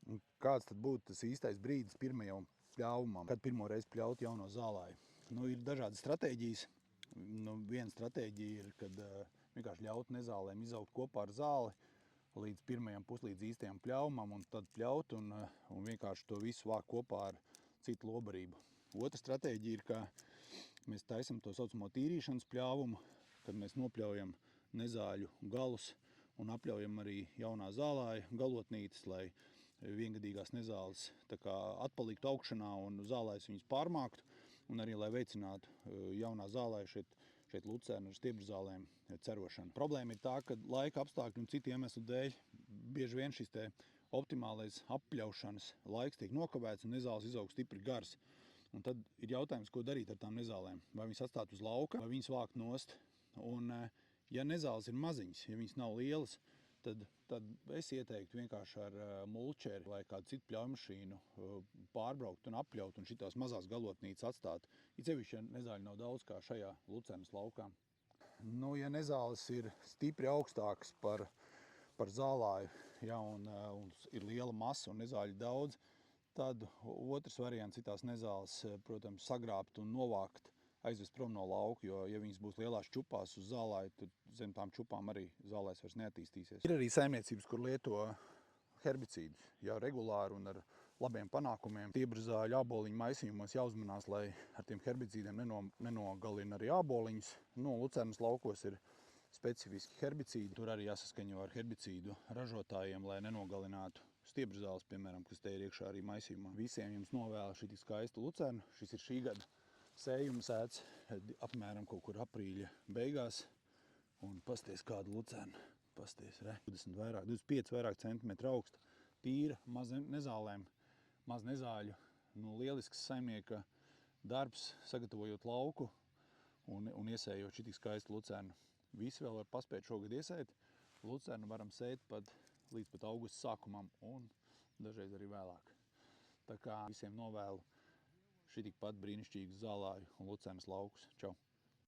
Un kāds tad būtu tas īstais brīdis pirmajam pļauvumam, kad pirmo reizi pļaut jauno zālāju? Ir dažādas stratēģijas. Viena stratēģija ir, kad vienkārši ļaut nezālēm izaugt kopā ar zāli līdz pirmajam puslīdz īstajam pļauvumam, un tad pļaut un vienkārši to visu vākt kopā ar citu lobarību. Otra stratēģija ir, ka mēs taisam to saucamo tīrīšanas pļauvumu, kad mēs nopļaujam nezāļu galus un apļaujam arī jaunā zālāja galotnītes, lai viengadīgās nezāles atpaliktu augšanā un zālājs viņas pārmāktu, un arī lai veicinātu jaunā zālāja šeit lucernu ar stiebrzālēm cerošanu. Problēma ir tā, ka laika apstākļu un citu iemeslu dēļ bieži vien šis optimālais apļaušanas laiks tiek nokavēts un nezāles izaug stipri gars. Un tad ir jautājums, ko darīt ar tām nezālēm. Vai viņas atstāt uz lauka, vai viņas vākt nost. Un, ja nezāles ir maziņas, ja viņas nav lielas, tad es ieteiktu vienkārši ar mulčeri vai kādu citu pļaujmašīnu pārbraukt un apļaut un šitās mazās galotnītes atstāt. It sevišķi, ja nezāļu nav daudz kā šajā lucernas laukā. Ja nezāles ir stipri augstākas par zālāju, ja, un ir liela masa un nezāļu daudz, tad otrs variants ir tās nezāles, protams, sagrābt un novākt, aizvest prom no lauka, jo, ja viņas būs lielās čupās uz zālāju, tad zem tām čupām arī zālājs vairs neattīstīsies. Ir arī saimniecības, kur lieto herbicīdus jau regulāri un ar labiem panākumiem. Stiebrzāļu āboliņu maisījumos jāuzmanās, lai ar tiem herbicīdiem nenogalina arī āboliņus. Lucernas laukos ir specifiski herbicīdi. Tur arī jāsaskaņo ar herbicīdu ražotājiem, lai nenogalinātu stiebrzāles, piemēram, kas te ir iekšā arī maisījumā. Visiem jums novēlu šī skaista lucerna. Šis ir šī gada sējuma sēts apmēram kaut kur aprīļa beigās. Un pasties kādu lucernu. Pasties, 25 vairāk centimetru augsta, tīra, maz nezālēm, maz nezāļu. Lielisks saimnieka darbs, sagatavojot lauku un iesējot šitik skaistu lucernu. Visi vēl var paspēt šogad iesēt. Lucernu varam sēt līdz pat augusta sākumam un dažreiz arī vēlāk. Tā kā visiem novēlu šitik pat brīnišķīgus zālāju un lucernas laukus. Čau!